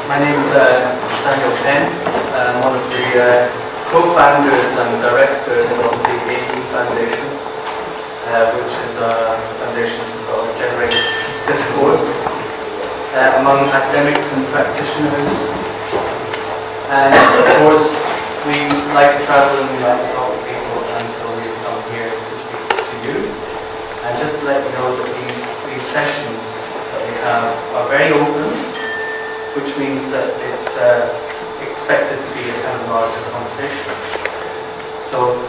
My name is Samuel Penn. I'm one of the co-founders and directors of the AE Foundation, which is a foundation to sort of generate discourse among academics and practitioners. And of course, we like to travel and we like to talk to people, and so we've come here to speak to you. And just to let you know that these sessions that we have are very open, which means that it's expected to be a kind of larger conversation. So,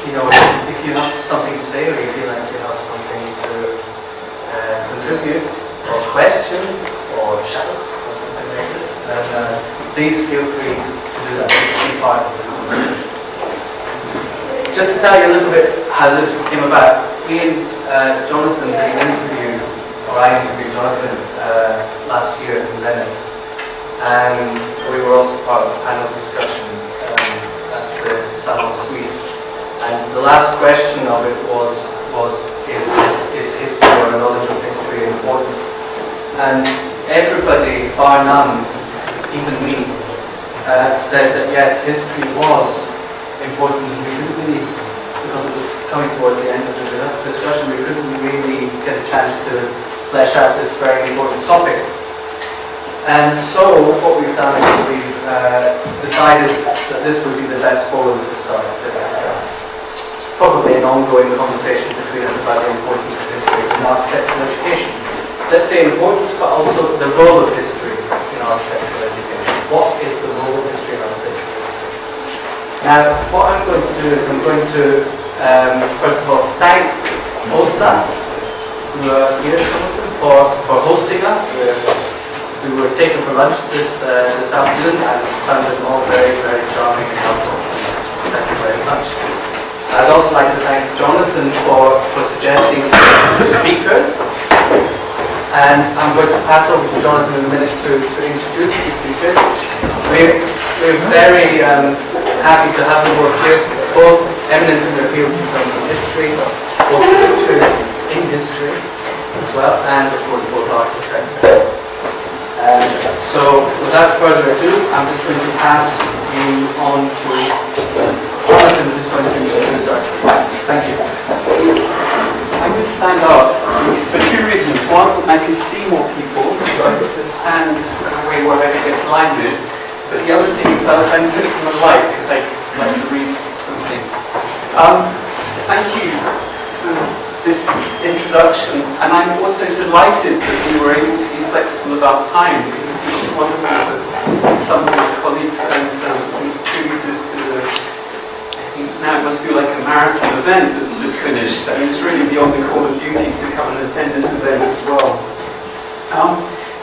you know, if you have something to say or you feel like you have something to contribute or question or shout or something like this, then please feel free to do that and be part of the conversation. Just to tell you a little bit how this came about, we and Jonathan did an interview, or I interviewed Jonathan last year in Venice. And we were also part of a panel discussion at the Salon Suisse. And the last question of it was is history or knowledge of history important? And everybody, bar none, even me, said that yes, history was important. And we couldn't really, because it was coming towards the end of the discussion, we couldn't really get a chance to flesh out this very important topic. And so what we've done is we've decided that this would be the best forum to start to discuss probably an ongoing conversation between us about the importance of history in architectural education. Let's say importance, but also the role of history in architectural education. What is the role of history in architectural education? Now, what I'm going to do is I'm going to, first of all, thank OSA, who are here, some of them, for hosting us. We were taken for lunch this afternoon and found them all very, very charming and helpful. Thank you very much. I'd also like to thank Jonathan for suggesting the speakers. And I'm going to pass over to Jonathan in a minute to introduce the speakers. We're very happy to have them both here, both eminent in their field in terms of history, both teachers in history as well, and of course both architects. So, without further ado, I'm just going to pass you on to Jonathan, who's going to introduce our speakers. Thank you. I'm going to stand up for two reasons. One, I can see more people, so I have to stand in a way where I don't get blinded. But the other thing is I benefit from the light, because I like to read some things. Thank you for this introduction, and I'm also delighted that we were able to be flexible about time, because it's wonderful that some of my colleagues and some contributors to the, I think now it must feel like a marathon event that's just finished, and it's really beyond the call of duty to come and attend this event as well.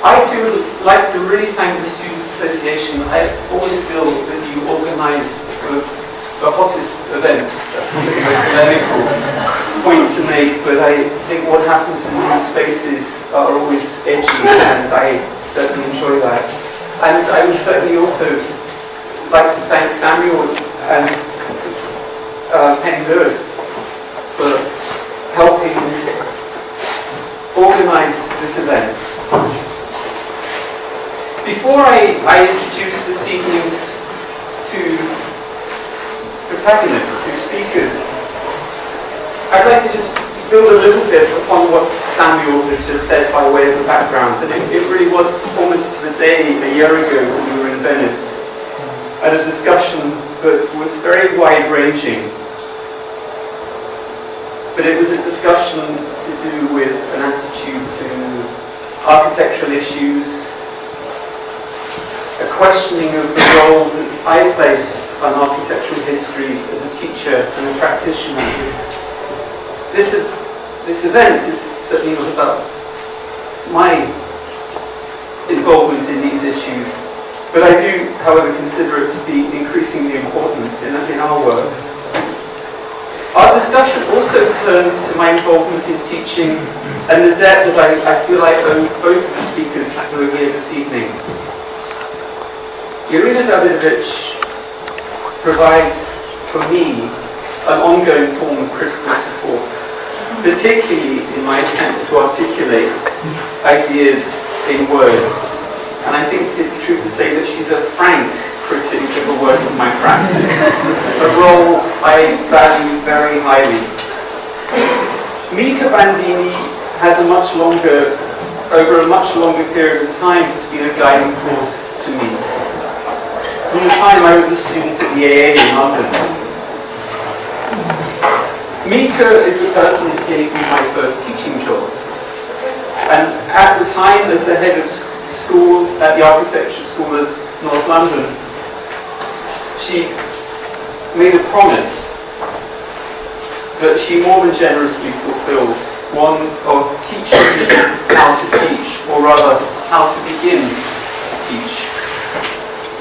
I too would like to really thank the Student Association. I always feel that you organise the hottest events. That's a very polemical point to make, but I think what happens in these spaces are always edgy, and I certainly enjoy that. And I would certainly also like to thank Samuel and Penny Lewis for helping organise this event. Before I introduce this evening's two protagonists, two speakers, I'd like to just build a little bit upon what Samuel has just said by way of the background. And it really was almost to the day a year ago when we were in Venice at a discussion that was very wide-ranging. But it was a discussion to do with an attitude to architectural issues, a questioning of the role that I place on architectural history as a teacher and a practitioner. This event is certainly not about my involvement in these issues, but I do, however, consider it to be increasingly important in our work. Our discussion also turned to my involvement in teaching and the debt that I feel I owe both of the speakers who are here this evening. Irina Davidovich provides, for me, an ongoing form of critical support, particularly in my attempts to articulate ideas in words And I think it's true to say that she's a frank critic of the work of my practice, a role I value very highly. Mika Bandini has over a much longer period of time, has been a guiding force to me. From the time I was a student at the AA in London. Mika is the person that gave me my first teaching job. And at the time, as the head of school at the Architecture School of North London, she made a promise that she more than generously fulfilled, one of teaching me how to teach, or rather, how to begin to teach.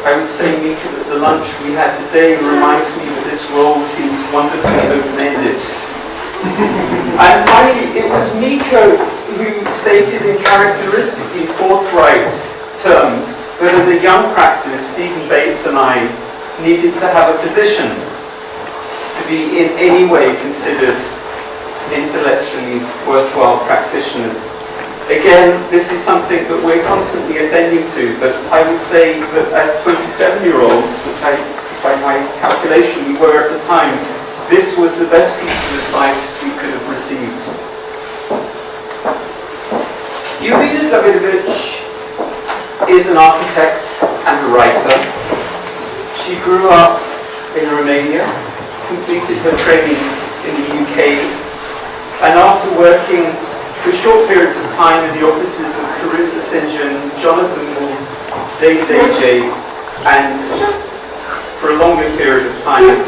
I would say, Mika, that the lunch we had today reminds me that this role seems wonderfully open-ended. And finally, it was Mika who stated in characteristically forthright terms that as a young practice, Stephen Bates and I needed to have a position to be in any way considered intellectually worthwhile practitioners. Again, this is something that we're constantly attending to, but I would say that as 27-year-olds, which by my calculation we were at the time, this was the best piece of advice we could have received. Julina Davidovich is an architect and a writer. She grew up in Romania, completed her training in the UK, and after working for short periods of time in the offices of Caruso St. John, Jonathan Wolfe, David A.J., and for a longer period of time,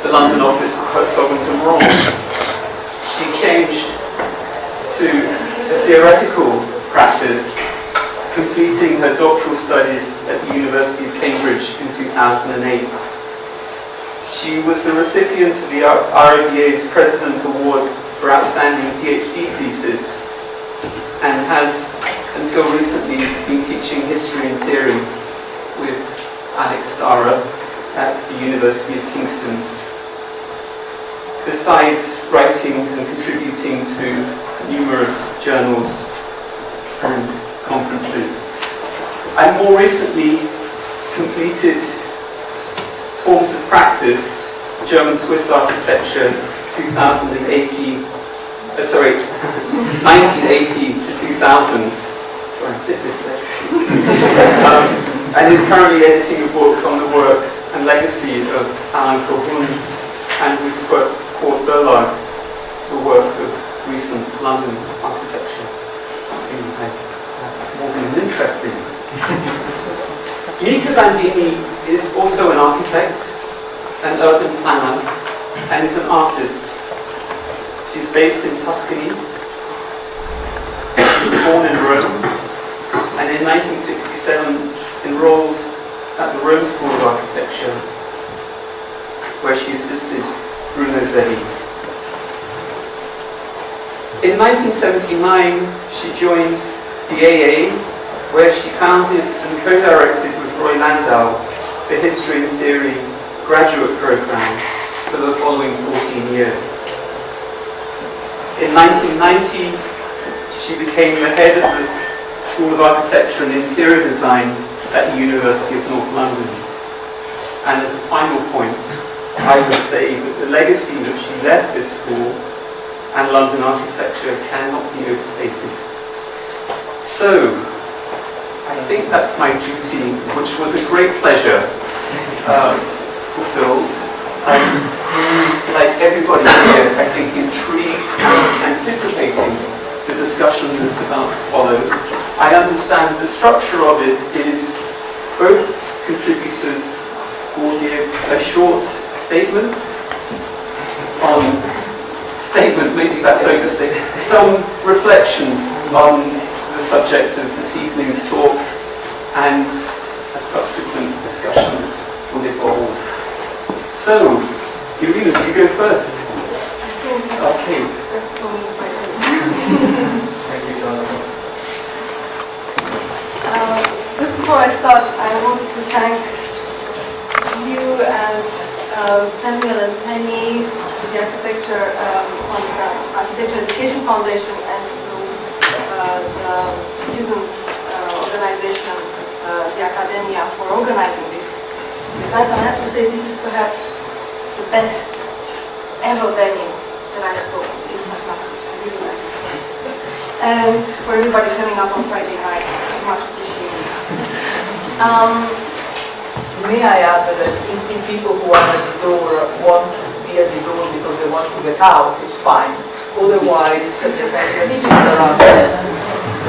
the London office of Herzog and de Meuron. She changed to a theoretical practice, completing her doctoral studies at the University of Cambridge in 2008. She was a recipient of the RIBA's President Award for Outstanding PhD Thesis, and has, until recently, been teaching history and theory with Alex Starrer at the University of Kingston, besides writing and contributing to numerous journals and conferences. And more recently, completed Forms of Practice, German-Swiss Architecture, 1980 to 2000. Sorry, I'm a bit dyslexic. And is currently editing a book on the work and legacy of Alan Colquhoun, and with Kurt Berlage, the work of recent London architecture. Something I have more than an interest in. Mika Bandini is also an architect, an urban planner, and is an artist. She's based in Tuscany. She was born in Rome, and in 1967 enrolled at the Rome School of Architecture, where she assisted Bruno Zehi. In 1979, she joined the AA, where she founded and co-directed with Roy Landau the History and Theory graduate program for the following 14 years. In 1990, she became the head of the School of Architecture and Interior Design at the University of North London. And as a final point, I would say that the legacy that she left this school and London architecture cannot be overstated. So, I think that's my duty, which was a great pleasure, fulfilled. Like everybody here, I think intrigued and anticipating the discussion that's about to follow. I understand the structure of it is both contributors will give a short statement on maybe that's overstated, some reflections on the subject of this evening's talk, and a subsequent discussion will evolve. So, Julina, you go first. Okay. Thank you, Jonathan. Just before I start, I want to thank you and Samuel and Penny, the Architecture Education Foundation, and the students' organization the academia for organizing this. In fact, I have to say this is perhaps the best ever venue that I spoke. It's fantastic. I really like it. And for everybody turning up on Friday night, it's much appreciated. May I add that if the people who are at the door want to be at the door because they want to get out, it's fine. Otherwise, just sit around there.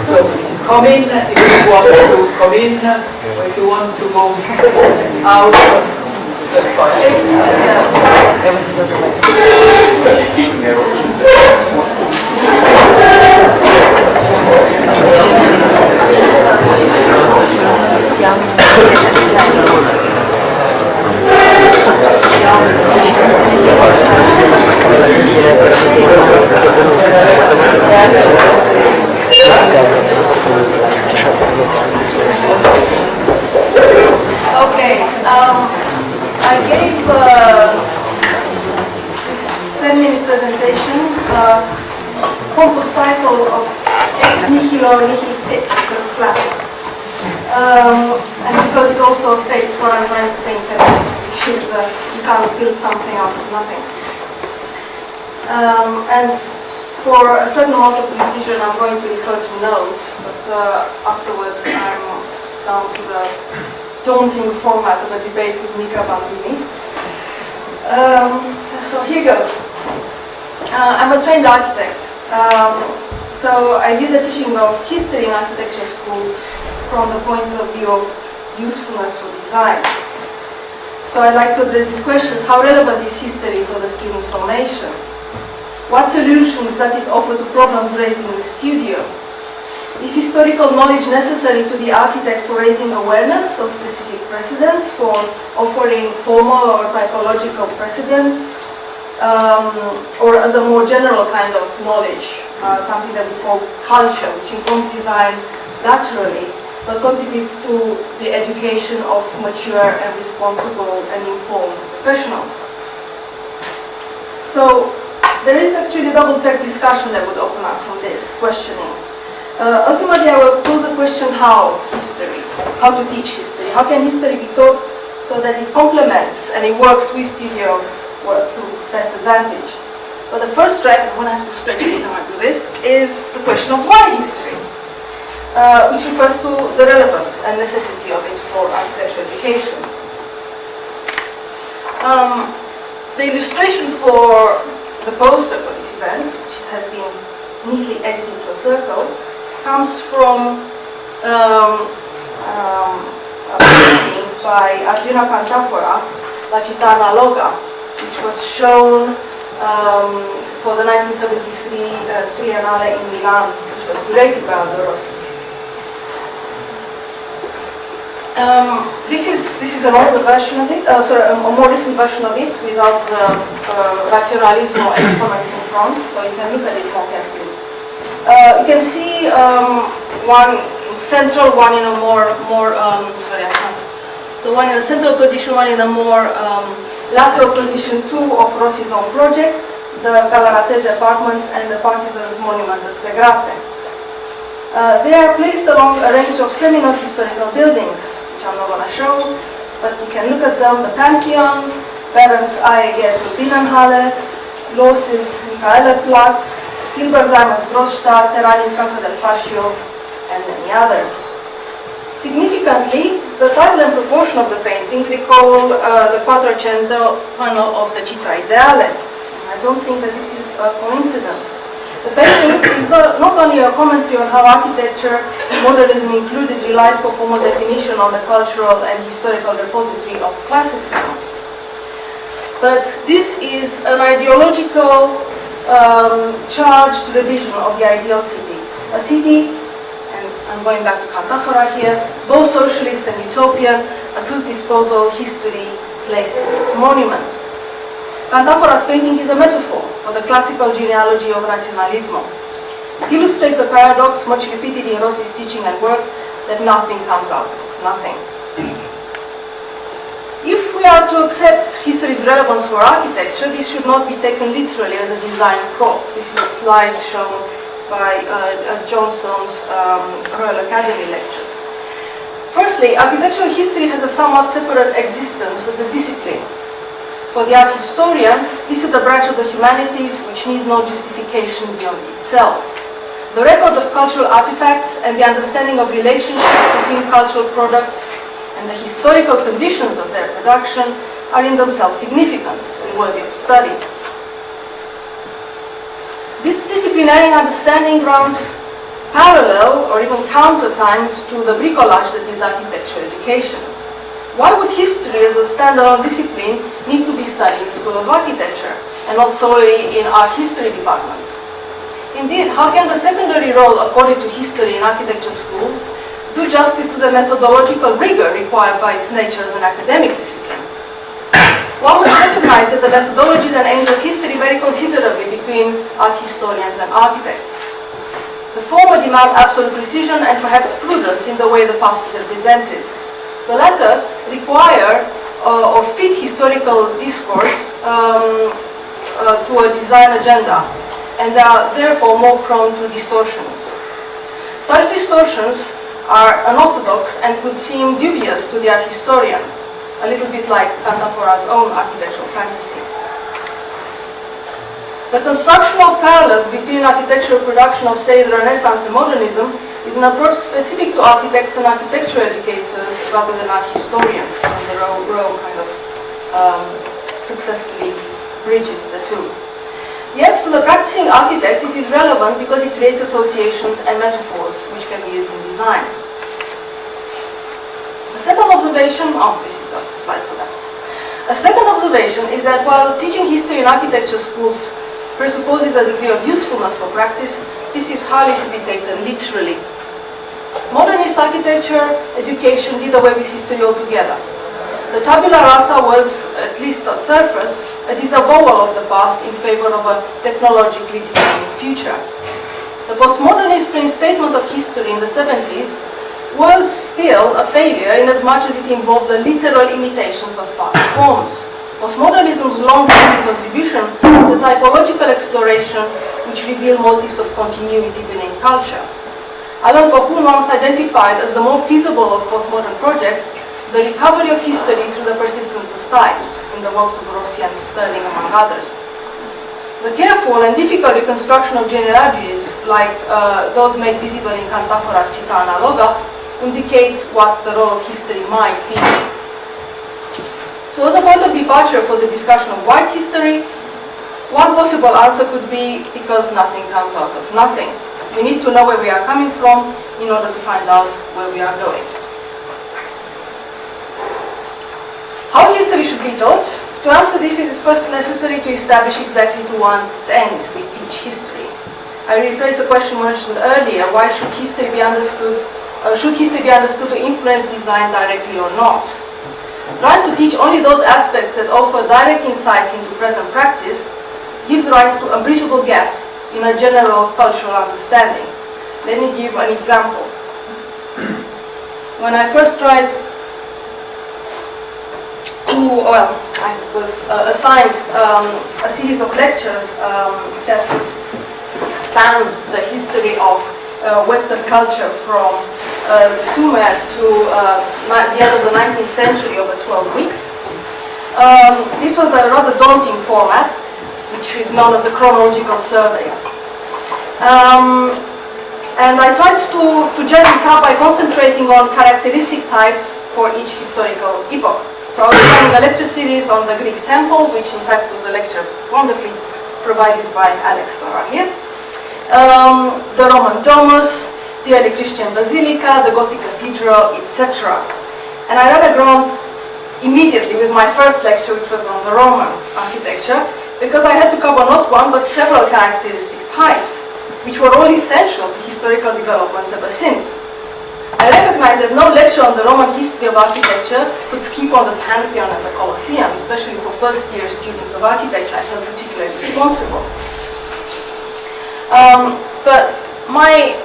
So come in if you want to come in, or if you want to go out, that's fine. Okay, I gave this 10-minute presentation, pompous title of Ex Nihilo Nihil Fit, because it's Latin. And because it also states what I'm trying to say in 10 minutes, which is you can't build something out of nothing. And for a certain amount of precision, I'm going to refer to notes, but afterwards I'm down to the daunting format of a debate with Mika Bambini. So here goes. I'm a trained architect, so I did the teaching of history in architecture schools from the point of view of usefulness for design. So I'd like to address these questions. How relevant is history for the student's formation? What solutions does it offer to problems raised in the studio? Is historical knowledge necessary to the architect for raising awareness of specific precedents, for offering formal or typological precedents, or as a more general kind of knowledge, something that we call culture, which informs design laterally, but contributes to the education of mature and responsible and informed professionals. So there is actually a double-track discussion that would open up from this questioning. Ultimately, I will pose the question how history, how to teach history, how can history be taught so that it complements and it works with studio work to best advantage. But the first track, I'm going to have to stretch it time to this, is the question of why history, which refers to the relevance and necessity of it for architecture education. The illustration for the poster for this event, which has been neatly edited to a circle, comes from a painting by Arjuna Pantafora, La Città Analoga, which was shown for the 1973 Triennale in Milan, which was curated by Aldo Rossi. This is an older version of it, sorry, a more recent version of it without the Razionalismo exponents in front, so you can look at it more carefully. You can see one central, one in a more sorry, I can't. So one in a central position, one in a more lateral position, two of Rossi's own projects, the Galaratese apartments and the Partisans Monument at Segrate. They are placed along a range of seminal historical buildings, which I'm not going to show, but you can look at them: the Pantheon, Berens Aeger Turbinenhalle, Los's Michaelerplatz, Hilbersheim's Großstadt, Terranis Casa del Fascio, and many others. Significantly, the title and proportion of the painting recall the Quattrocento panel of the Città Ideale. I don't think that this is a coincidence. The painting is not only a commentary on how architecture, modernism included, relies for formal definition on the cultural and historical repository of classicism, but this is an ideological charged revision of the ideal city. A city, and I'm going back to Pantafora here, both socialist and utopian, at whose disposal history places its monuments. Pantafora's painting is a metaphor for the classical genealogy of Razionalismo. It illustrates a paradox much repeated in Rossi's teaching and work, that nothing comes out of nothing. If we are to accept history's relevance for architecture, this should not be taken literally as a design prop. This is a slide shown by Johnson's Royal Academy lectures. Firstly, architectural history has a somewhat separate existence as a discipline. For the art historian, this is a branch of the humanities which needs no justification beyond itself. The record of cultural artifacts and the understanding of relationships between cultural products and the historical conditions of their production are in themselves significant and worthy of study. This disciplinary understanding runs parallel or even counter times to the bricolage that is architecture education. Why would history as a standalone discipline need to be studied in School of Architecture and not solely in art history departments? Indeed, how can the secondary role accorded to history in architecture schools do justice to the methodological rigor required by its nature as an academic discipline? One must recognize that the methodologies and aims of history vary considerably between art historians and architects. The former demand absolute precision and perhaps prudence in the way the past is represented. The latter require or fit historical discourse to a design agenda, and are therefore more prone to distortions. Such distortions are unorthodox and could seem dubious to the art historian, a little bit like Cantafora's own architectural fantasy. The construction of parallels between architectural production of, say, the Renaissance and modernism is an approach specific to architects and architecture educators rather than art historians, and the row kind of successfully bridges the two. Yet, to the practicing architect, it is relevant because it creates associations and metaphors which can be used in design. A second observation, this is a slide for that. A second observation is that while teaching history in architecture schools presupposes a degree of usefulness for practice, this is hardly to be taken literally. Modernist architecture education did away with history altogether. The tabula rasa was, at least at surface, a disavowal of the past in favor of a technologically determined future. The postmodernist reinstatement of history in the 70s was still a failure in as much as it involved the literal imitations of past forms. Postmodernism's long-term contribution was a typological exploration which revealed motives of continuity within culture. Alan Cocoon once identified as the more feasible of postmodern projects the recovery of history through the persistence of types, in the works of Rossi and Sterling, among others. The careful and difficult reconstruction of genealogies, like those made visible in Cantafora's Città Analoga, indicates what the role of history might be. So as a point of departure for the discussion of white history, one possible answer could be because nothing comes out of nothing. We need to know where we are coming from in order to find out where we are going. How history should be taught? To answer this, it is first necessary to establish exactly to what end we teach history. I rephrase a question mentioned earlier: why should history be understood? Should history be understood to influence design directly or not? Trying to teach only those aspects that offer direct insights into present practice gives rise to unbridgeable gaps in a general cultural understanding. Let me give an example. When I first tried I was assigned a series of lectures that would span the history of Western culture from Sumer to the end of the 19th century over 12 weeks. This was a rather daunting format, which is known as a chronological survey. And I tried to jazz it up by concentrating on characteristic types for each historical epoch. So I was running a lecture series on the Greek temple, which in fact was a lecture wonderfully provided by Alex Nora here. The Roman Domus, the early Christian Basilica, the Gothic Cathedral, etc. And I ran aground immediately with my first lecture, which was on the Roman architecture, because I had to cover not one but several characteristic types, which were all essential to historical developments ever since. I recognized that no lecture on the Roman history of architecture could skip on the Pantheon and the Colosseum, especially for first-year students of architecture. I felt particularly responsible. But my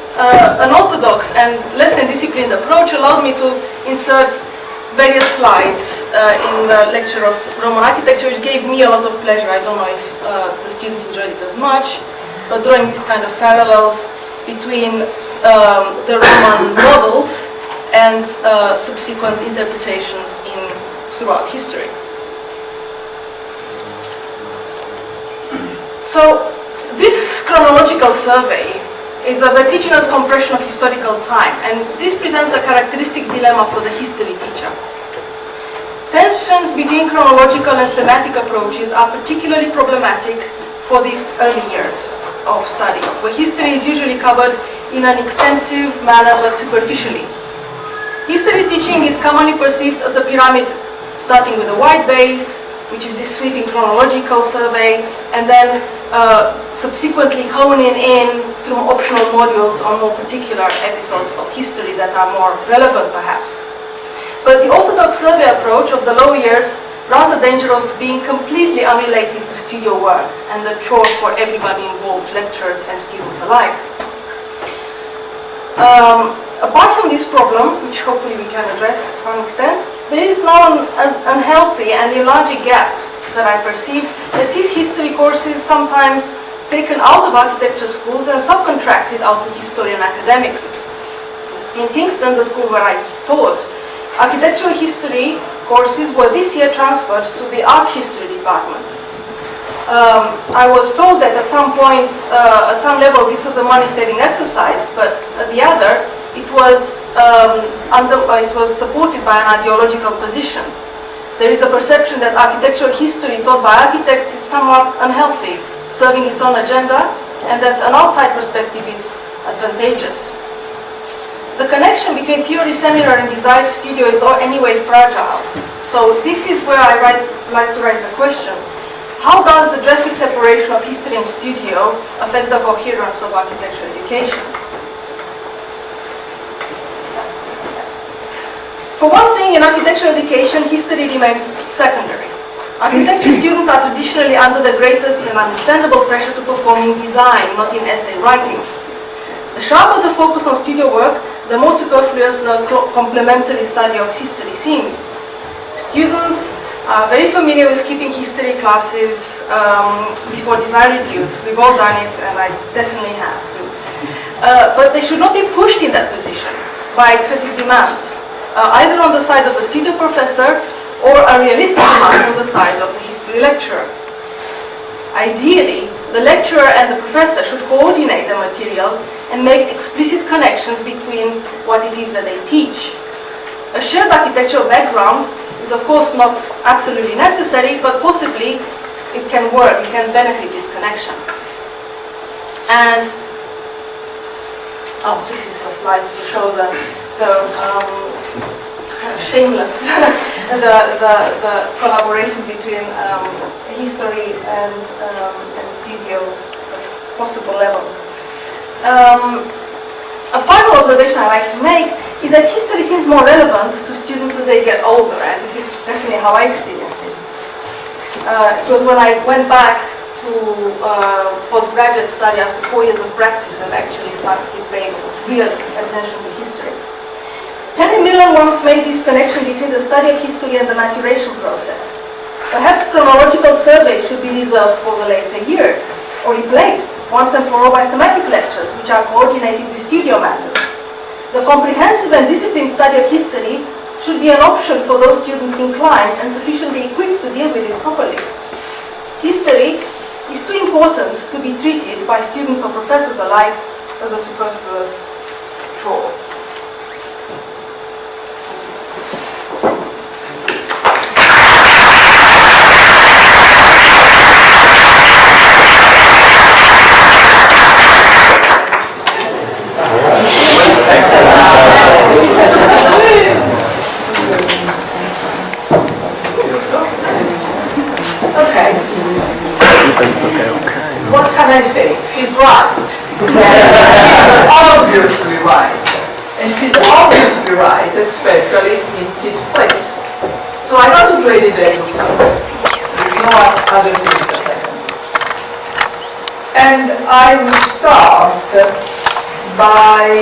unorthodox and less than disciplined approach allowed me to insert various slides in the lecture of Roman architecture, which gave me a lot of pleasure. I don't know if the students enjoyed it as much, but drawing these kind of parallels between the Roman models and subsequent interpretations throughout history. So this chronological survey is a vertiginous compression of historical time, and this presents a characteristic dilemma for the history teacher. Tensions between chronological and thematic approaches are particularly problematic for the early years of study, where history is usually covered in an extensive manner but superficially. History teaching is commonly perceived as a pyramid, starting with a wide base, which is this sweeping chronological survey, and then subsequently honing in through optional modules on more particular episodes of history that are more relevant perhaps. But the orthodox survey approach of the lower years runs the danger of being completely unrelated to studio work and the chore for everybody involved, lecturers and students alike. Apart from this problem, which hopefully we can address to some extent, there is now an unhealthy and enlarging gap that I perceive that sees history courses sometimes taken out of architecture schools and subcontracted out to history and academics. In Kingston, the school where I taught, architectural history courses were this year transferred to the art history department. I was told that at some point, at some level, this was a money-saving exercise, but at the other, it was supported by an ideological position. There is a perception that architectural history taught by architects is somewhat unhealthy, serving its own agenda, and that an outside perspective is advantageous. The connection between theory seminar and desired studio is anyway fragile. So this is where I like to raise a question. How does the drastic separation of history and studio affect the coherence of architecture education? For one thing, in architecture education, history remains secondary. Architecture students are traditionally under the greatest and understandable pressure to perform in design, not in essay writing. The sharper the focus on studio work, the more superfluous the complementary study of history seems. Students are very familiar with skipping history classes before design reviews. We've all done it, and I definitely have to. But they should not be pushed in that position by excessive demands, either on the side of the studio professor or unrealistic demands on the side of the history lecturer. Ideally, the lecturer and the professor should coordinate the materials and make explicit connections between what it is that they teach. A shared architectural background is of course not absolutely necessary, but possibly it can work, it can benefit this connection. And, this is a slide to show the kind of shameless, the collaboration between history and studio at a possible level. A final observation I'd like to make is that history seems more relevant to students as they get older, and this is definitely how I experienced it. It was when I went back to postgraduate study after 4 years of practice and actually started paying real attention to history. Henry Millen once made this connection between the study of history and the maturation process. Perhaps chronological surveys should be reserved for the later years, or replaced once and for all by thematic lectures, which are coordinated with studio matters. The comprehensive and disciplined study of history should be an option for those students inclined and sufficiently equipped to deal with it properly. History is too important to be treated by students or professors alike as a superfluous chore. What can I say? She's right. Obviously right. And she's obviously right, especially in this place. So I got to play the devil's advocate. There's no other thing that I can do. And I will start by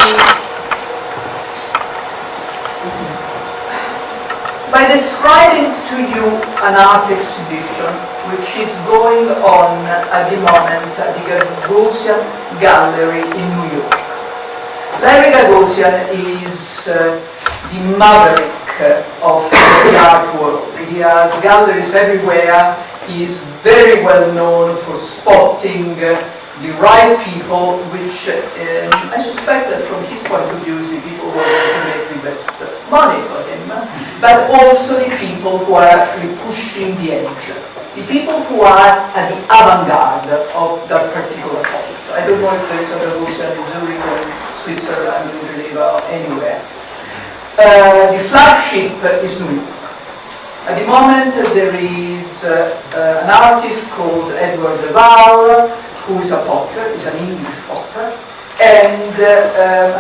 describing to you an art exhibition which is going on at the moment at the Gagosian Gallery in New York. Larry Gagosian is the maverick of the art world. He has galleries everywhere. He is very well known for spotting the right people, which I suspect that from his point of view is the people who are going to make the best money for him, but also the people who are actually pushing the edge, the people who are at the avant-garde of that particular topic. I don't know if there is a revolution in Zurich or in Switzerland, in Geneva, or anywhere. The flagship is New York. At the moment there is an artist called Edward Deval, who is a potter, is an English potter, and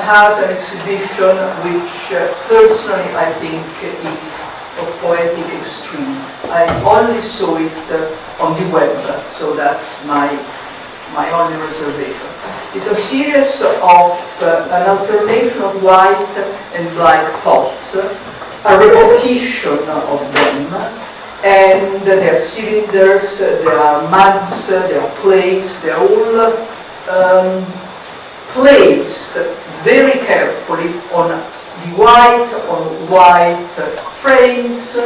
has an exhibition which personally I think is of poetic extreme. I only saw it on the web, so that's my only reservation. It's a series of an alternation of white and black pots, a repetition of them, and there are cylinders, there are mugs, there are plates, they are all placed very carefully on the white frames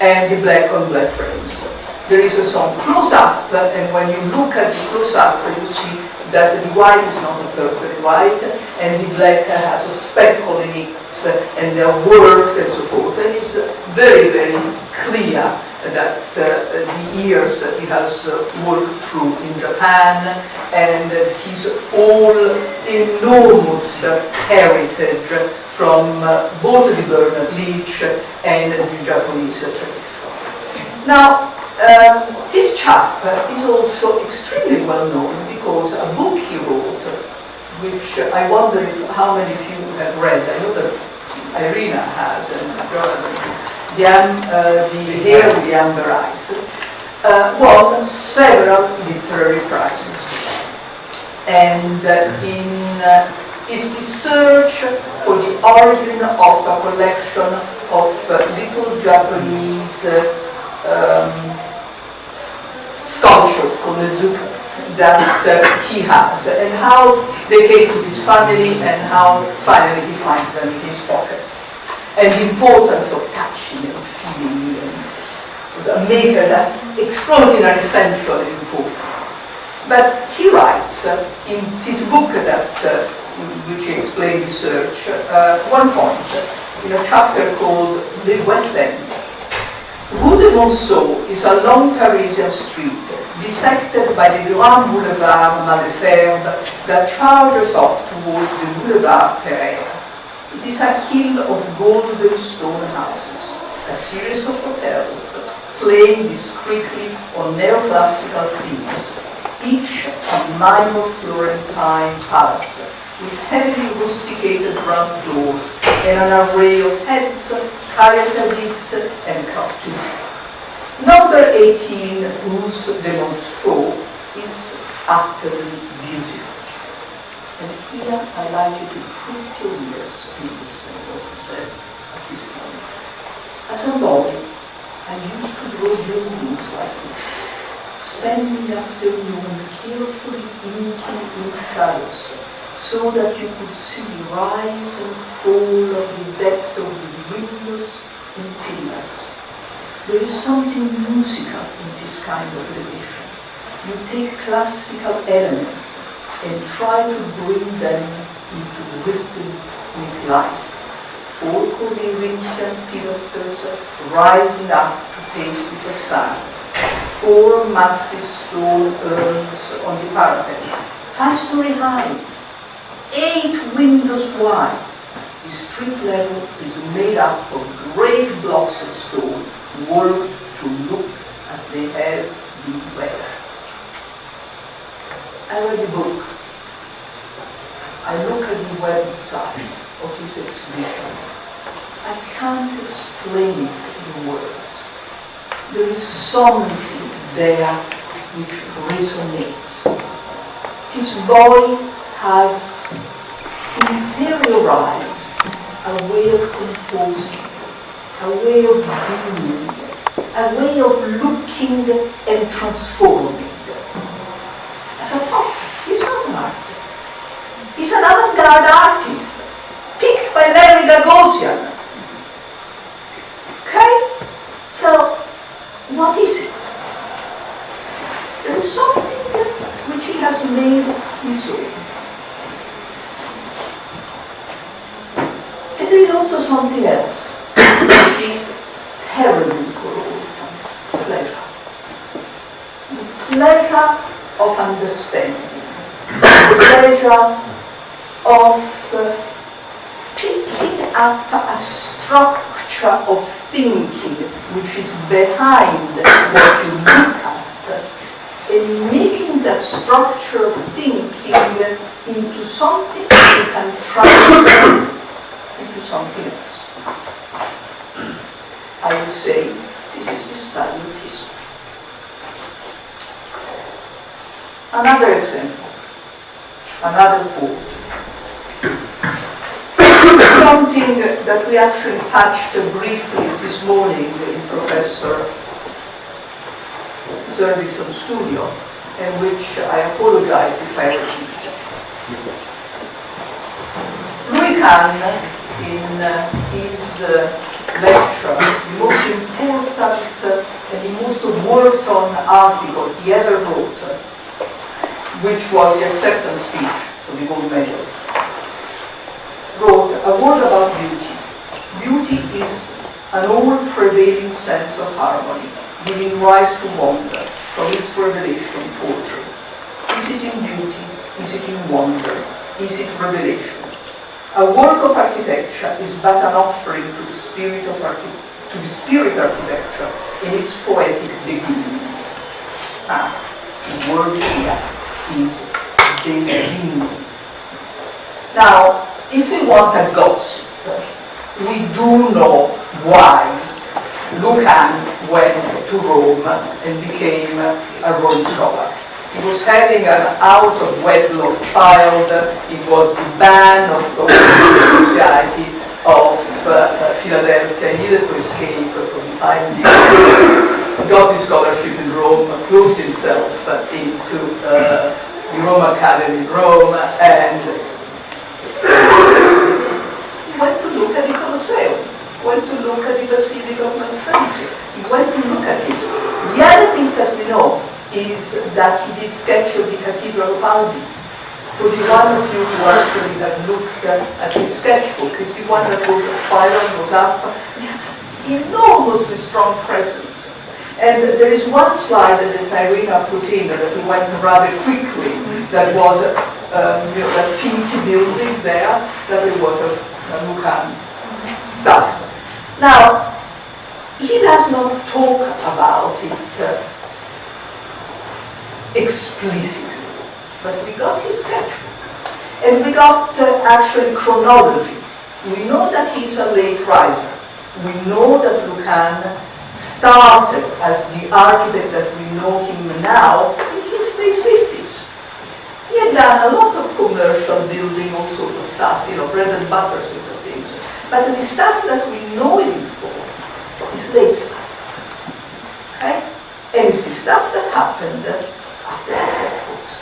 and the black on black frames. There is some close-up, and when you look at the close-up, you see that the white is not a perfect white, and the black has a speckle in it, and they are worked and so forth. And it's very, very clear that the years that he has worked through in Japan, and his whole enormous heritage from both the Bernard Leach and the Japanese tradition. Now, this chap is also extremely well known because a book he wrote, which I wonder how many of you have read. I know that Irina has, and the Hair with the Amber Eyes, won several literary prizes. And in his search for the origin of a collection of little Japanese sculptures called Nezuka that he has, and how they came to his family, and how finally he finds them in his pocket. And the importance of touching and feeling, and for a maker that's extraordinarily essential and important. But he writes in this book that which he explained the search, one point in a chapter called The West End. Rue de Monceau is a long Parisian street bisected by the Grand Boulevard Malesherbes that charges off towards the Boulevard Pereire. It is a hill of golden stone houses, a series of hotels playing discreetly on neoclassical themes, each a minor Florentine palace with heavily rusticated ground floors and an array of heads, carriages and cartouches. Number 18, Rue de Monceau, is utterly beautiful. And here I'd like you to put your ears in listen to what you said at this point. As a boy, I used to draw buildings like this, spending the afternoon carefully inking in shadows, so that you could see the rise and fall of the depth of the windows and pillars. There is something musical in this kind of revision. You take classical elements and try to bring them into rhythmic life. Four Corinthian pilasters rising up to face the facade. Four massive stone urns on the parapet, 5-story high, 8 windows wide. The street level is made up of great blocks of stone, worked to look as they have been weathered. I read the book. I look at the website of his exhibition. I can't explain it in words. There is something there which resonates. This boy has interiorized a way of composing, a way of being, a way of looking and transforming. As a poet, he's not an artist. He's an avant-garde artist, picked by Larry Gagosian, what is it? There is something which he has made his own. And there is also something else, which is terribly corrosive, pleasure. The pleasure of understanding, the pleasure of picking up a structure of thinking which is behind what you look at, and making that structure of thinking into something you can transform into something else. I would say this is the study of history. Another example, another quote. Something that we actually touched briefly this morning in Professor Service's studio, and which I apologize if I repeat. Louis Kahn, in his lecture, the most important and the most worked on article he ever wrote, which was the acceptance speech for the gold medal, wrote a word about beauty. Beauty is an all-prevailing sense of harmony, giving rise to wonder from its revelation poetry. Is it in beauty? Is it in wonder? Is it revelation? A work of architecture is but an offering to the spirit of architecture in its poetic beginning. The word here is beginning. Now, if we want a gossip, we do know why Lucan went to Rome and became a Roman scholar. He was having an out-of-wedlock child. It was the ban of the Society of Philadelphia. He needed to escape from the ideal. Got the scholarship in Rome, closed himself into the Rome Academy in Rome, and he went to look at the Colosseum. He went to look at the Basilica of Mendrisio. He went to look at this. The other things that we know is that he did sketch of the Cathedral of Albi. For the one of you who actually have looked at his sketchbook, is the one that was a spiral, goes up. Yes, enormously strong presence. And there is one slide that Irina put in that went rather quickly, that was that pinky building there, that it was a Lucan stuff. Now, he does not talk about it explicitly, but we got his sketchbook, and we got actually chronology. We know that he's a late riser. We know that Lucan started as the architect that we know him now in his late 50s. He had done a lot of commercial building, all sorts of stuff, bread and butter sort of things. But the stuff that we know him for is late stuff. Okay? And it's the stuff that happened after his sketchbooks.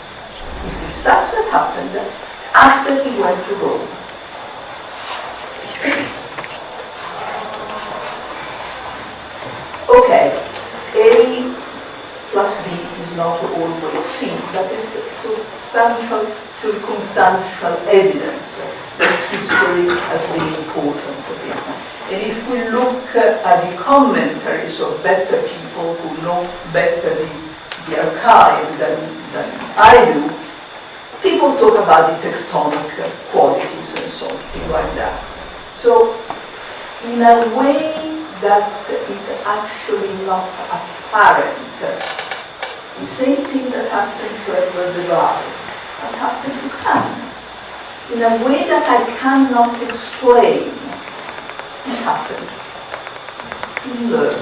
It's the stuff that happened after he went to Rome. Okay, A plus B is not always C, but it's substantial, circumstantial evidence that history has been important to him. And if we look at the commentaries of better people who know better the archive than I do, people talk about the tectonic qualities and something like that. So, in a way that is actually not apparent, the same thing that happened to Edward the Bard has happened to Kahn. In a way that I cannot explain, it happened. He learned.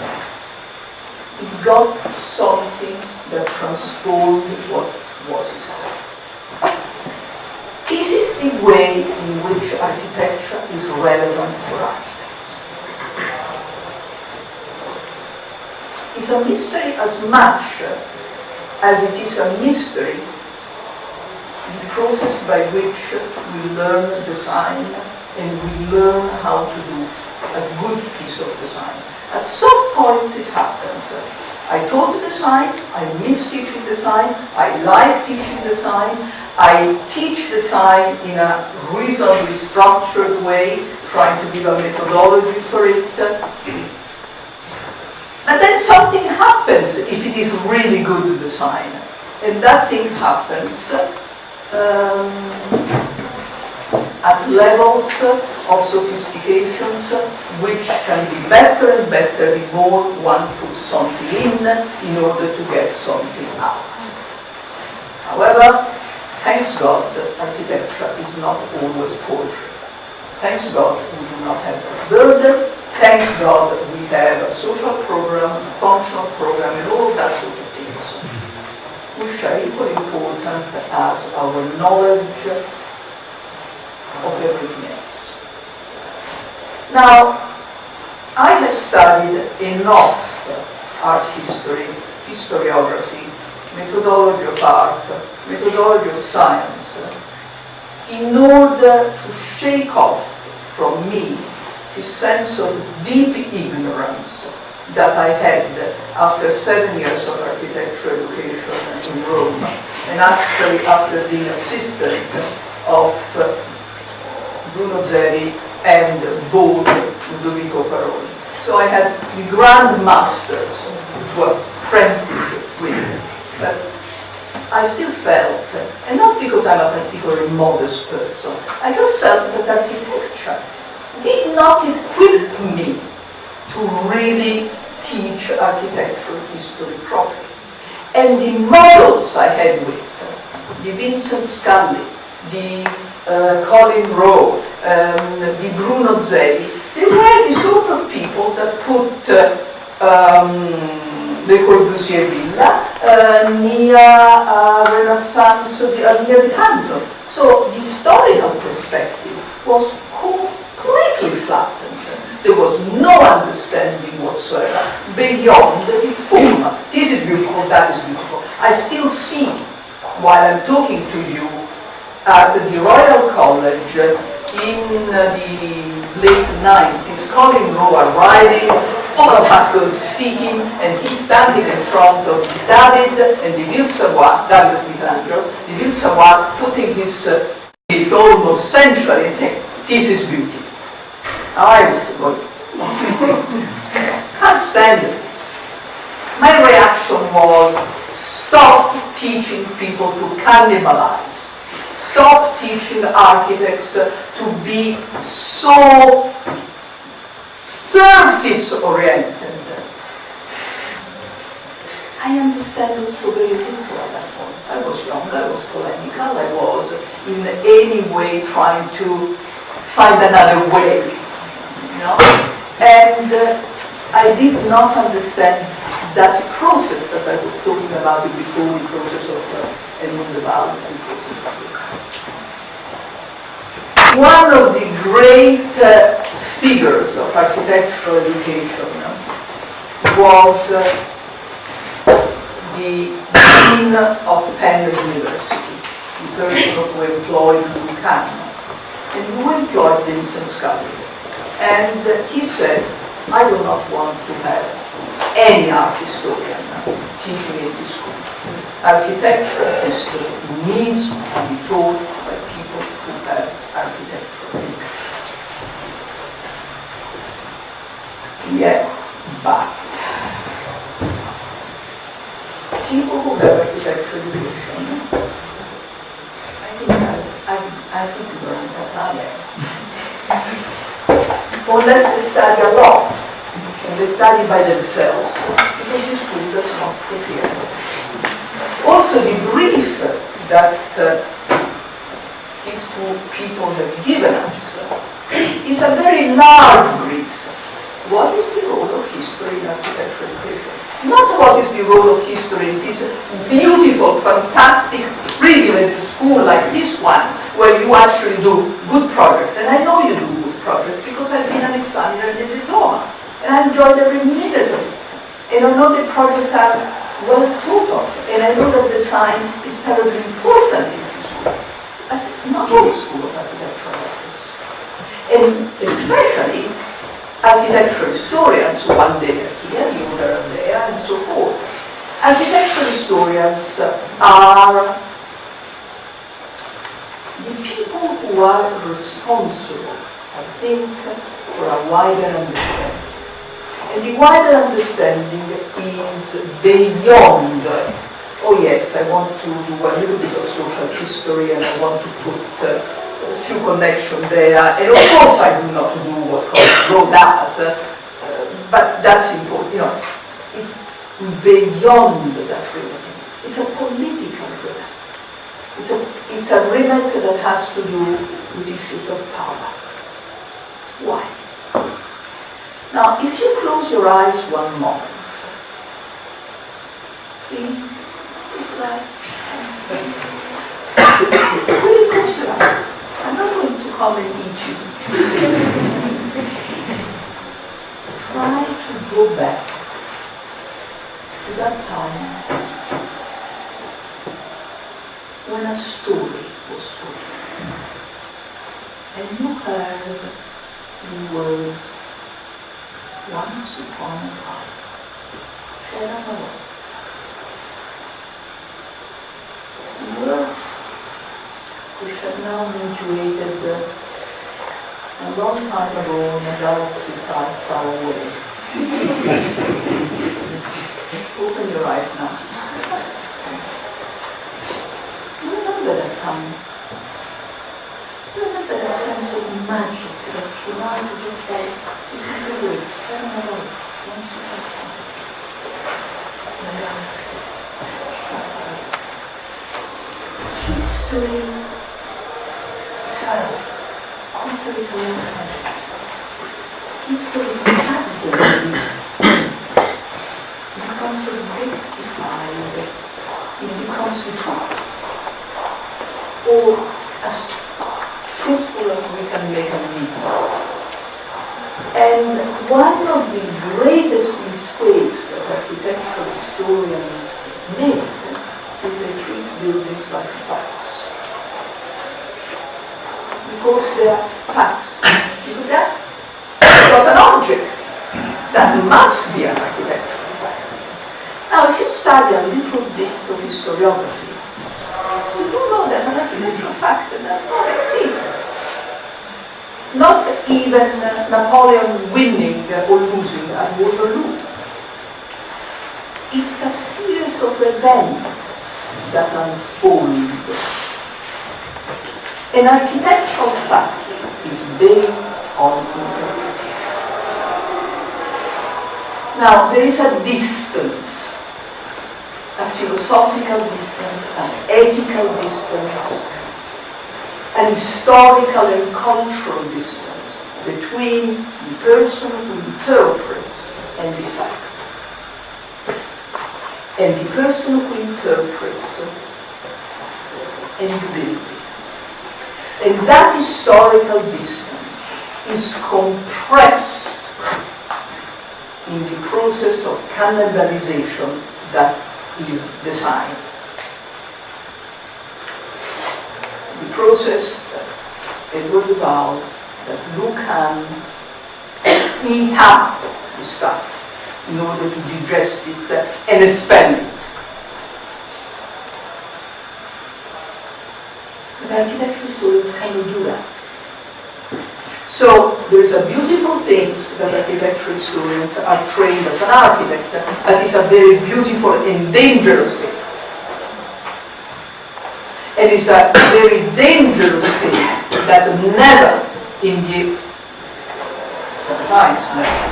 He got something that transformed what was his life. This is the way in which architecture is relevant for architects. It's a mystery as much as it is a mystery the process by which we learn design and we learn how to do a good piece of design. At some points it happens I taught design, I miss teaching design, I like teaching design, I teach design in a reasonably structured way, trying to give a methodology for it. And then something happens if it is really good design. And that thing happens at levels of sophistications which can be better and better the more one puts something in order to get something out. However, thanks God that architecture is not always poetry. Thanks God we do not have that burden. Thanks God that we have a social program, a functional program, and all of that sort of things, which are equally important as our knowledge of everything else. Now, I have studied enough art history, historiography, methodology of art, methodology of science, in order to shake off from me the sense of deep ignorance that I had after 7 years of architecture education in Rome, and actually after being assistant of Bruno Zevi and both Ludovico Paroli. So I had the grand masters who were apprenticeships with me. But I still felt, and not because I'm a particularly modest person, I just felt that architecture did not equip me to really teach architectural history properly. And the models I had with the Vincent Scully, the Colin Rowe, the Bruno Zevi, they were the sort of people that put Le Corbusier Villa near Renaissance, near the Canton. So the historical perspective was completely flattened. There was no understanding whatsoever beyond the form. This is beautiful, that is beautiful. I still see, while I'm talking to you, at the Royal College in the late 90s, Colin Rowe arriving, all of us go to see him, and he's standing in front of David and the Ville-Savoie, David of Michelangelo, the Ville-Savoie putting his feet almost centrally and saying, "This is beauty." I was going, can't stand this. My reaction was, stop teaching people to cannibalize. Stop teaching architects to be so surface-oriented. I understand also very little at that point. I was young, I was polemical, I was in any way trying to find another way. You know? And I did not understand that process that I was talking about before, the process of Edmond de Waal and the process of one of the great figures of architectural education was the dean of Penn University, the person who employed Louis Kahn, and who employed Vincent Scully. And he said, I do not want to have any art historian teaching in this school. Architectural history needs to be taught by people who have architectural education. Yeah, but people who have architectural education, I think as ignorant as I am. Unless they study a lot, and they study by themselves, because the school does not prepare them. Also, the brief that these two people have given us is a very large brief. What is the role of history in architectural education? Not what is the role of history in this beautiful, fantastic, privileged school like this one, where you actually do good project. And I know you do good project because I've been an examiner in the diploma. And I enjoyed every minute of it. And I know the projects are well thought of. And I know that design is terribly important in this school. But not all school of architecture like this. And especially architectural historians, one day are here, the other are there, and so forth. Architectural historians are the people who are responsible, I think, for a wider understanding. And the wider understanding is beyond, oh yes, I want to do a little bit of social history and I want to put a few connections there. And of course I do not do what Rowe does, but that's important. You know, it's beyond that remit. It's a political remit. It's a remit that has to do with issues of power. Why? Now, if you close your eyes one moment, please, really close your eyes. I'm not going to come and eat you. Try to go back to that time when a story was told. And you heard the words, once upon a time, c'era una volta. Words which have now graduated a long time ago in a galaxy far, far away. Open your eyes now. Remember that time. Remember that sense of magic that came out just like this is the way. Turn around. Once upon a time. The galaxy. History is far away. History is a long time. History suddenly becomes objectified. It becomes the truth. Or as truthful as we can make a myth. And one of the greatest mistakes that architectural historians make is they treat buildings like facts. Because they are facts. Because that's not an object. That must be an architectural fact. Now, if you study a little bit of historiography, you do know that an architectural fact does not exist. Not even Napoleon winning or losing at Waterloo. It's a series of events that unfold. An architectural fact is based on interpretation. Now, there is a distance, a philosophical distance, an ethical distance, an historical and cultural distance between the person who interprets and the fact. And the person who interprets and the building. And that historical distance is compressed in the process of cannibalization that is design. The process that Edward vowed that you can eat up the stuff in order to digest it and expel it. But architectural historians cannot do that. So there is a beautiful thing that architectural historians are trained as an architect, that is a very beautiful and dangerous thing. And it's a very dangerous thing that never in the, sometimes never,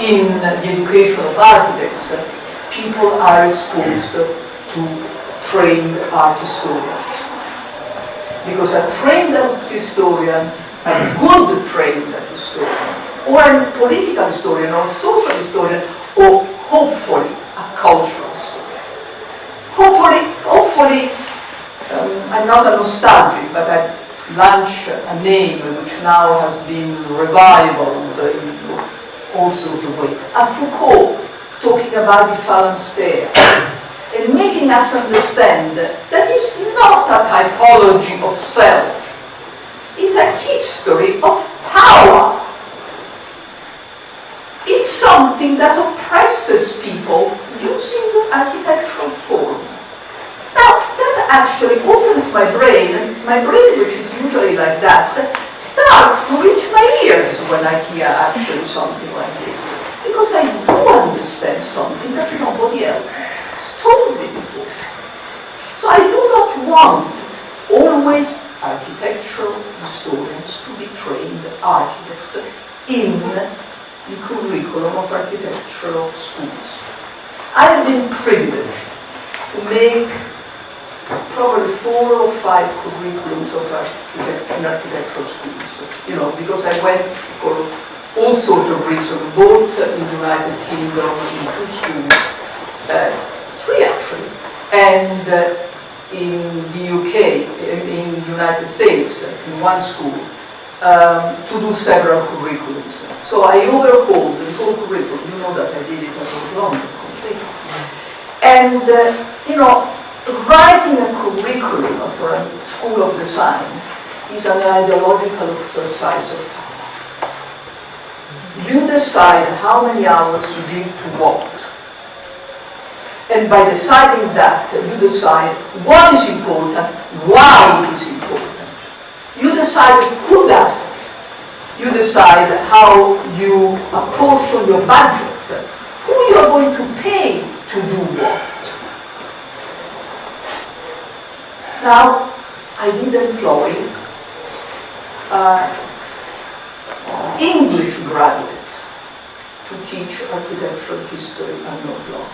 in the education of architects, people are exposed to trained art historians. Because a trained art historian, a good trained art historian, or a political historian, or a social historian, or hopefully a cultural historian. Hopefully, I'm not a nostalgic, but I launch a name which now has been revived in all sorts of ways. A Foucault talking about the phalanxes and making us understand that it's not a typology of self, it's a history of power. It's something that oppresses people using architecture my brain, which is usually like that, starts to reach my ears when I hear actually something like this. Because I do understand something that nobody else has told me before. So I do not want always architectural historians to be trained architects in the curriculum of architectural schools. I have been privileged to make probably 4 or 5 curriculums of in architectural schools, because I went for all sorts of reasons, both in the United Kingdom in 2 schools, 3 actually, and in the UK, in the United States, in 1 school, to do several curriculums. So I overhauled the whole curriculum. You know that I did it at London completely. And, writing a curriculum for a school of design is an ideological exercise of power. You decide how many hours you give to what. And by deciding that, you decide what is important, why it is important. You decide who does it. You decide how you apportion your budget, who you are going to pay to do what. Now, I did employ English graduate to teach architectural history and not law.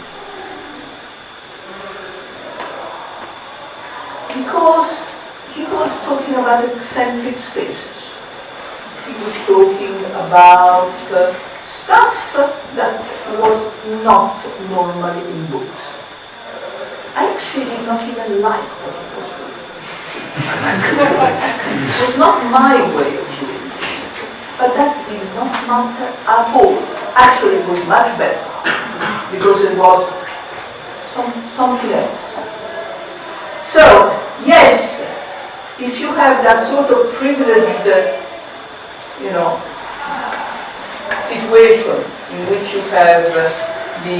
Because he was talking about eccentric spaces. He was talking about stuff that was not normally in books. I actually did not even like what he was doing. It was not my way of doing things, but that did not matter at all. Actually, it was much better, because it was something else. So, yes, if you have that sort of privileged, situation in which you have the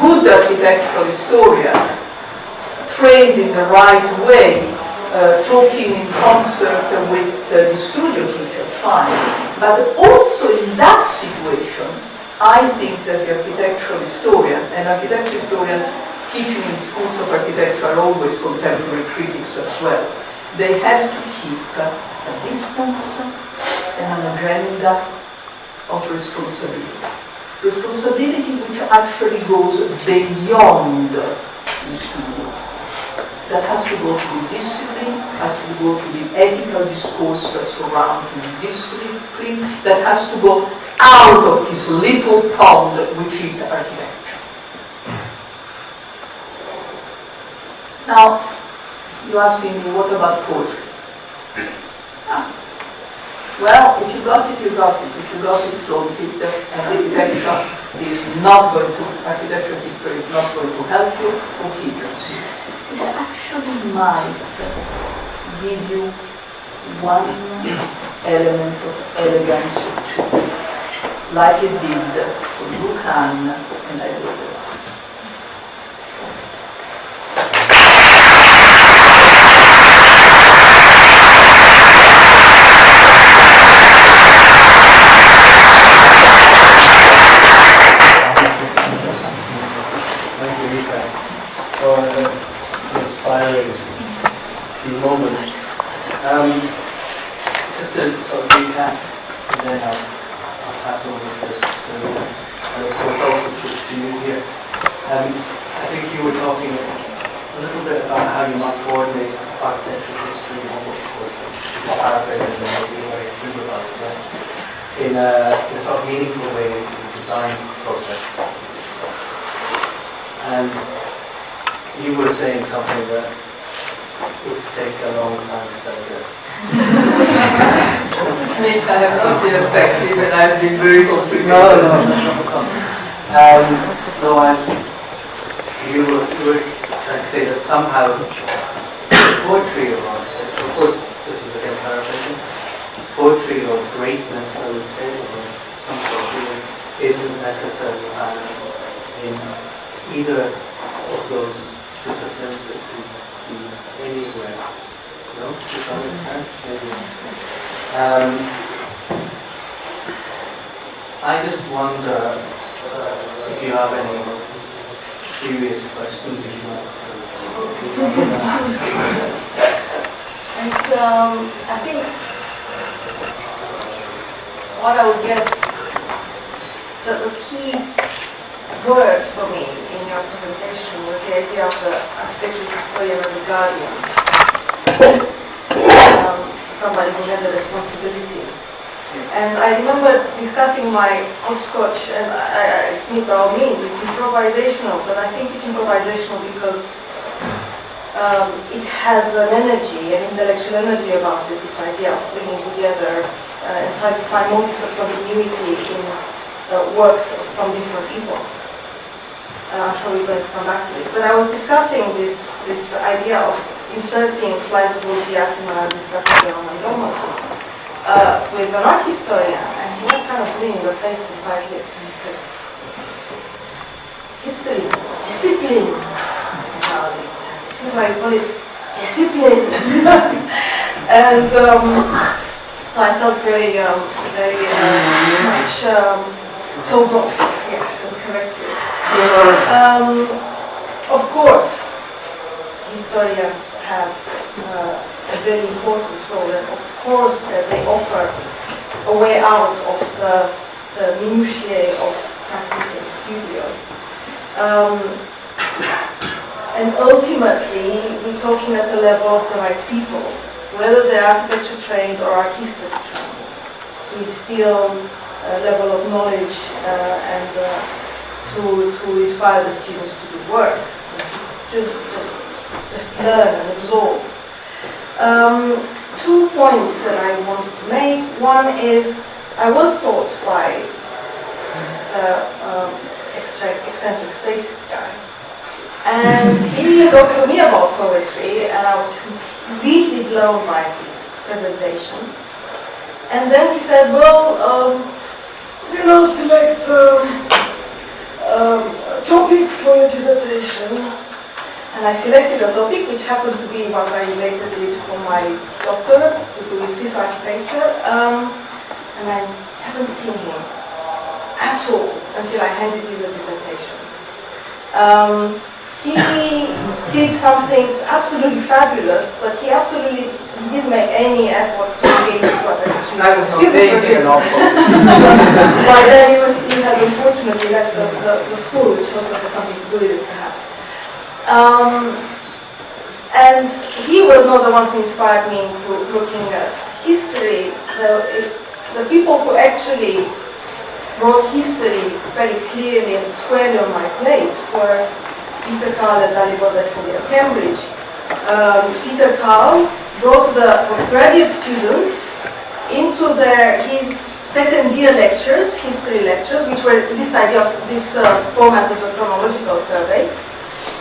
good architectural historian trained in the right way, talking in concert with the studio teacher, fine. But also in that situation, I think that the architectural historian and architectural historian teaching in schools of architecture are always contemporary critics as well. They have to keep a distance and an agenda of responsibility. Responsibility which actually goes beyond the studio. That has to go to the discipline, has to go to the ethical discourse that surrounds the discipline, that has to go out of this little pond which is architecture. Now, you're asking me, what about poetry? Well, if you got it, you got it. If you got it, floated. And architecture is not going to, architecture history is not going to help you or hinders you. It actually might give you one element of elegance or two, like it did for Buchan and I did. Inspiring few moments. Just to sort of recap, and then I'll pass over to and of course also to you here. I think you were talking a little bit about how you might coordinate architectural history, and of course this paraphrase and maybe very simple about it, but in a sort of meaningful way into the design process. And you were saying something that would take a long time to digest. It means I have not been effective and I've been very complicated. No, you were trying to say that somehow poetry or architecture, of course this is again paraphrasing, poetry or greatness, I would say, or some sort of feeling, isn't necessarily found in either of those disciplines. That could be anywhere No? Does that make sense? Maybe. I just wonder if you have any serious questions that you'd like to ask. And I think what I would get, the key word for me in your presentation was the idea of the architectural historian as a guardian, somebody who has a responsibility. And I remember discussing my hopscotch, and I admit by all means it's improvisational, but I think it's improvisational because it has an energy, an intellectual energy about it, this idea of bringing together and trying to find motives of continuity in works from different epochs. I'm sure we're going to come back to this. But I was discussing this idea of inserting slices of the Yakima and discussing it on my domus with an art historian, and he was kind of leaning the face to fight it, and he said, history is discipline. This is why I call it discipline. And so I felt very much told off, yes, and corrected. Of course, historians have a very important role, and of course they offer a way out of the minutiae of practice in studio. And ultimately, we're talking at the level of the right people, whether they're architecture trained or art history trained, to instill a level of knowledge and to inspire the students to do work. Just learn and absorb. 2 points that I wanted to make. One is, I was taught by eccentric spaces guy, and he talked to me about poetry, and I was completely blown by his presentation. And then he said, well, select a topic for your dissertation. And I selected a topic which happened to be what I related it for my doctorate, to do with Swiss architecture, and I haven't seen him at all until I handed in the dissertation. He did something absolutely fabulous, but he didn't make any effort to engage with what I was thinking an awful. By then he had unfortunately left the school, which also had something to do with it perhaps. And he was not the one who inspired me into looking at history. The people who actually brought history very clearly and squarely on my plate were Peter Carl and Dalibor Vesely at Cambridge. Peter Carl brought the postgraduate students into his second year lectures, history lectures, which were this idea of this format of a chronological survey.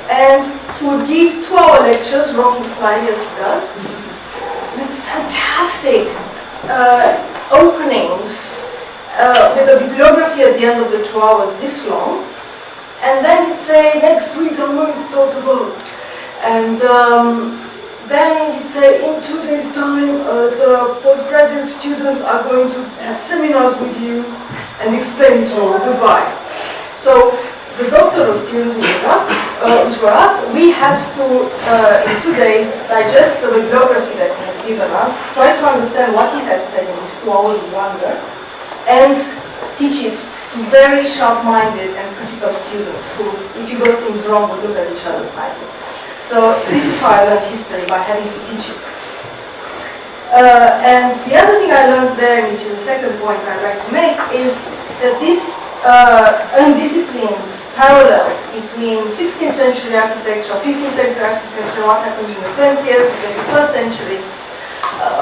And he would give 2-hour lectures, rocking slightly as he does, with fantastic openings, with a bibliography at the end of the 2 hours this long. And then he'd say, next week I'm going to talk about. And then he'd say, in 2 days' time, the postgraduate students are going to have seminars with you and explain it all. Goodbye. So the doctoral students, which were us, we had to, in 2 days, digest the bibliography that he had given us, try to understand what he had said in these 2 hours of wonder, and teach it to very sharp-minded and critical students who, if you got things wrong, would look at each other slightly. So this is how I learned history, by having to teach it. And the other thing I learned there, which is the second point I'd like to make, is that this undisciplined parallels between 16th century architecture, 15th century architecture, what happens in the 20th, the 21st century,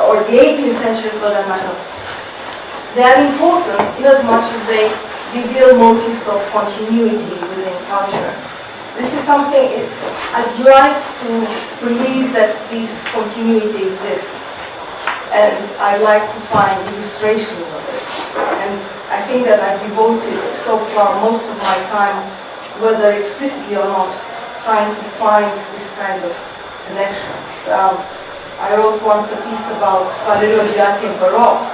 or the 18th century for that matter. They are important in as much as they reveal motives of continuity within culture. This is something I'd like to believe that this continuity exists, and I'd like to find illustrations of it. And I think that I've devoted so far most of my time, whether explicitly or not, trying to find this kind of connections. I wrote once a piece about Valerio Olgiati and Baroque,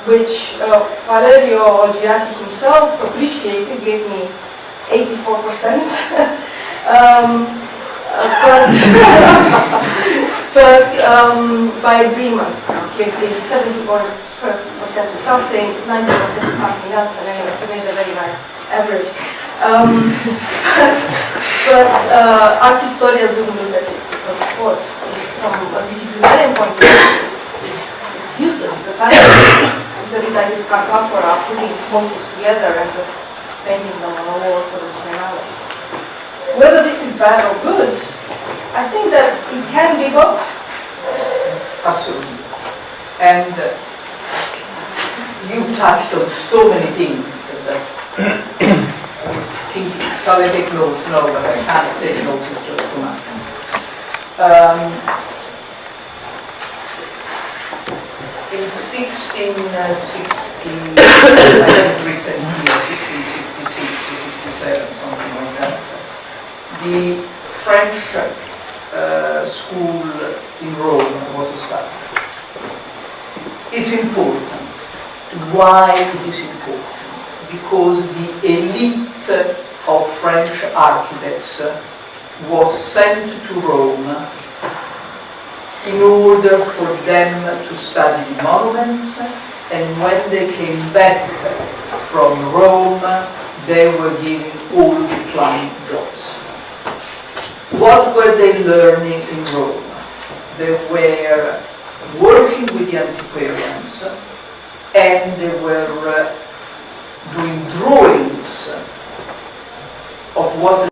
which Valerio Olgiati himself appreciated, gave me 84%. But by agreement, he agreed 70% to something, 90% to something else, and anyway, he made a very nice average. But art historians wouldn't look at it, because of course, from a disciplinarian point of view, it's useless. It's a fantasy. It's a bit like this cartographer putting motifs together and just painting them on a wall for the generality. Whether this is bad or good, I think that it can be both. Absolutely. And you touched on so many things that thinking, shall I take notes? No, but I can't take notes, it's just too much. In 1660, I have written here, 1666, 67, something like that, the French school in Rome was established. It's important. Why it is important? Because the elite of French architects was sent to Rome in order for them to study the monuments, and when they came back from Rome, they were given all the plumbing jobs. What were they learning in Rome? They were working with the antiquarians, and they were doing drawings of what